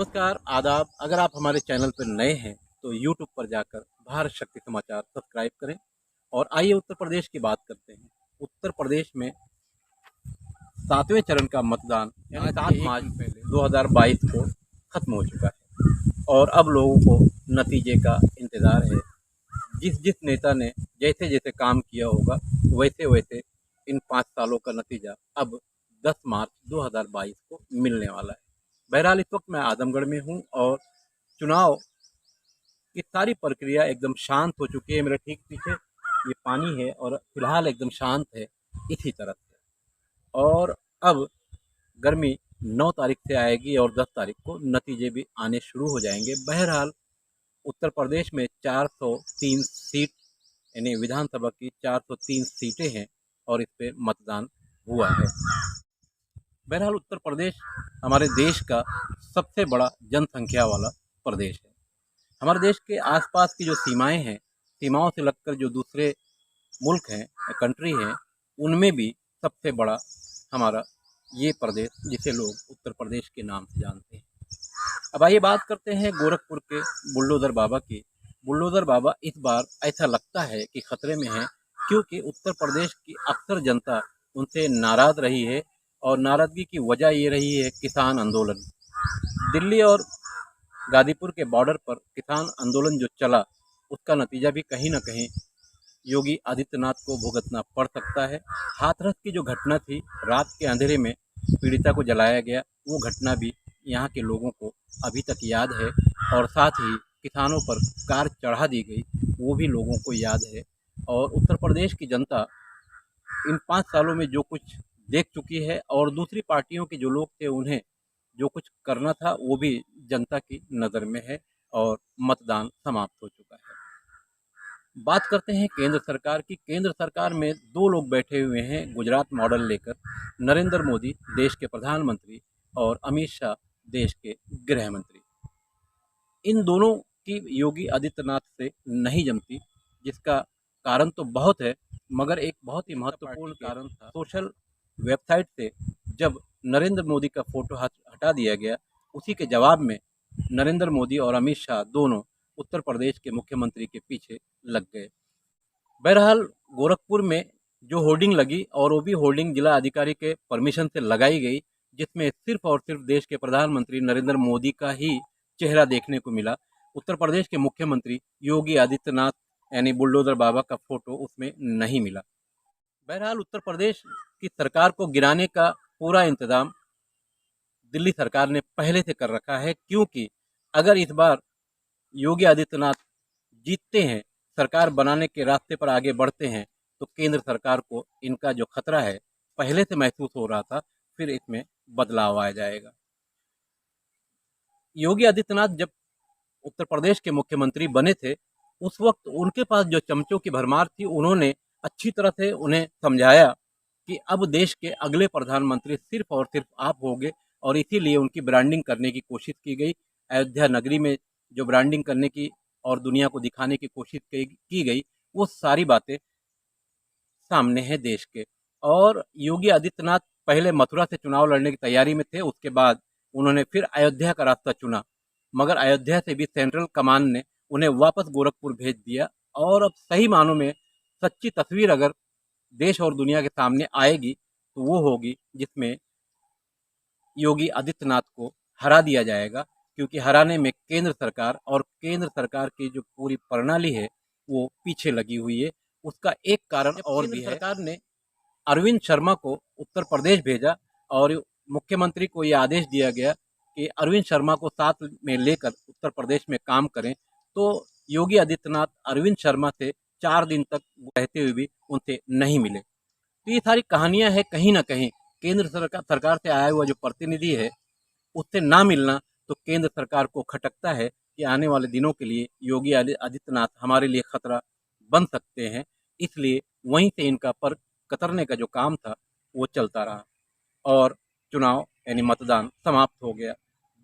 नमस्कार, आदाब। अगर आप हमारे चैनल पर नए हैं तो यूट्यूब पर जाकर भारत शक्ति समाचार सब्सक्राइब करें। और आइए उत्तर प्रदेश की बात करते हैं। उत्तर प्रदेश में 7वें चरण का मतदान यानी 7 मार्च 2022 को खत्म हो चुका है और अब लोगों को नतीजे का इंतज़ार है। जिस जिस नेता ने जैसे जैसे काम किया होगा वैसे वैसे इन 5 सालों का नतीजा अब 10 मार्च 2022 को मिलने वाला है। बहरहाल इस वक्त मैं आजमगढ़ में हूँ और चुनाव की सारी प्रक्रिया एकदम शांत हो चुकी है। मेरे ठीक पीछे ये पानी है और फिलहाल एकदम शांत है इसी तरह से। और अब गर्मी 9 तारीख से आएगी और 10 तारीख को नतीजे भी आने शुरू हो जाएंगे। बहरहाल उत्तर प्रदेश में 403 सीट यानी विधानसभा की 403 सीटें हैं और इस पे मतदान हुआ है। बहरहाल उत्तर प्रदेश हमारे देश का सबसे बड़ा जनसंख्या वाला प्रदेश है। हमारे देश के आसपास की जो सीमाएं हैं, सीमाओं से लगकर जो दूसरे मुल्क हैं, कंट्री हैं, उनमें भी सबसे बड़ा हमारा ये प्रदेश जिसे लोग उत्तर प्रदेश के नाम से जानते हैं। अब आइए बात करते हैं गोरखपुर के बुलडोज़र बाबा की। बुलडोज़र बाबा इस बार ऐसा लगता है कि खतरे में हैं, क्योंकि उत्तर प्रदेश की अक्सर जनता उनसे नाराज़ रही है और नाराज़गी की वजह ये रही है किसान आंदोलन। दिल्ली और गाजीपुर के बॉर्डर पर किसान आंदोलन जो चला, उसका नतीजा भी कहीं ना कहीं योगी आदित्यनाथ को भुगतना पड़ सकता है। हाथरस की जो घटना थी, रात के अंधेरे में पीड़िता को जलाया गया, वो घटना भी यहाँ के लोगों को अभी तक याद है। और साथ ही किसानों पर कार चढ़ा दी गई, वो भी लोगों को याद है। और उत्तर प्रदेश की जनता इन 5 सालों में जो कुछ देख चुकी है और दूसरी पार्टियों के जो लोग थे उन्हें जो कुछ करना था वो भी जनता की नज़र में है और मतदान समाप्त हो चुका है। बात करते हैं केंद्र सरकार की। केंद्र सरकार में 2 लोग बैठे हुए हैं गुजरात मॉडल लेकर, नरेंद्र मोदी देश के प्रधानमंत्री और अमित शाह देश के गृह मंत्री। इन दोनों की योगी आदित्यनाथ से नहीं जमती, जिसका कारण तो बहुत है, मगर एक बहुत ही महत्वपूर्ण कारण था। सोशल वेबसाइट से जब नरेंद्र मोदी का फोटो हटा दिया गया, उसी के जवाब में नरेंद्र मोदी और अमित शाह दोनों उत्तर प्रदेश के मुख्यमंत्री के पीछे लग गए। बहरहाल गोरखपुर में जो होर्डिंग लगी, और वो भी होर्डिंग जिला अधिकारी के परमिशन से लगाई गई, जिसमें सिर्फ और सिर्फ देश के प्रधानमंत्री नरेंद्र मोदी का ही चेहरा देखने को मिला। उत्तर प्रदेश के मुख्यमंत्री योगी आदित्यनाथ यानी बुलडोज़र बाबा का फोटो उसमें नहीं मिला। बहरहाल उत्तर प्रदेश की सरकार को गिराने का पूरा इंतज़ाम दिल्ली सरकार ने पहले से कर रखा है, क्योंकि अगर इस बार योगी आदित्यनाथ जीतते हैं, सरकार बनाने के रास्ते पर आगे बढ़ते हैं, तो केंद्र सरकार को इनका जो खतरा है पहले से महसूस हो रहा था, फिर इसमें बदलाव आ जाएगा। योगी आदित्यनाथ जब उत्तर प्रदेश के मुख्यमंत्री बने थे, उस वक्त उनके पास जो चमचों की भरमार थी, उन्होंने अच्छी तरह से उन्हें समझाया कि अब देश के अगले प्रधानमंत्री सिर्फ और सिर्फ आप होंगे, और इसीलिए उनकी ब्रांडिंग करने की कोशिश की गई। अयोध्या नगरी में जो ब्रांडिंग करने की और दुनिया को दिखाने की कोशिश की गई, वो सारी बातें सामने है देश के। और योगी आदित्यनाथ पहले मथुरा से चुनाव लड़ने की तैयारी में थे, उसके बाद उन्होंने फिर अयोध्या का रास्ता चुना, मगर अयोध्या से भी सेंट्रल कमान ने उन्हें वापस गोरखपुर भेज दिया। और अब सही मानों में सच्ची तस्वीर अगर देश और दुनिया के सामने आएगी तो वो होगी जिसमें योगी आदित्यनाथ को हरा दिया जाएगा, क्योंकि हराने में केंद्र सरकार और केंद्र सरकार की जो पूरी प्रणाली है वो पीछे लगी हुई है। उसका एक कारण और भी है। सरकार ने अरविंद शर्मा को उत्तर प्रदेश भेजा और मुख्यमंत्री को ये आदेश दिया गया कि अरविंद शर्मा को साथ में लेकर उत्तर प्रदेश में काम करें, तो योगी आदित्यनाथ अरविंद शर्मा से 4 दिन तक रहते हुए भी उनसे नहीं मिले। तो ये सारी कहानियां हैं, कहीं ना कहीं केंद्र सरकार से आया हुआ जो प्रतिनिधि है उससे ना मिलना तो केंद्र सरकार को खटकता है कि आने वाले दिनों के लिए योगी आदित्यनाथ हमारे लिए खतरा बन सकते हैं। इसलिए वहीं से इनका पर कतरने का जो काम था वो चलता रहा और चुनाव यानी मतदान समाप्त हो गया।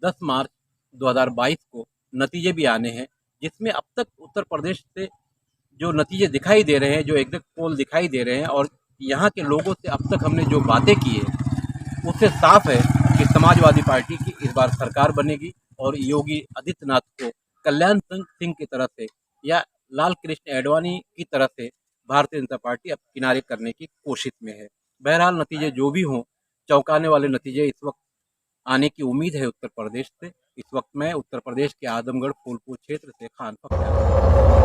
10 मार्च 2022 को नतीजे भी आने हैं, जिसमें अब तक उत्तर प्रदेश से जो नतीजे दिखाई दे रहे हैं, जो एग्जिट पोल दिखाई दे रहे हैं और यहाँ के लोगों से अब तक हमने जो बातें की है, उससे साफ है कि समाजवादी पार्टी की इस बार सरकार बनेगी और योगी आदित्यनाथ को कल्याण सिंह की तरह से या लाल कृष्ण आडवाणी की तरह से भारतीय जनता पार्टी अब किनारे करने की कोशिश में है। बहरहाल नतीजे जो भी हों, चौंकाने वाले नतीजे इस वक्त आने की उम्मीद है उत्तर प्रदेश से। इस वक्त मैं उत्तर प्रदेश के आजमगढ़ फूलपुर क्षेत्र से खान पख्तर।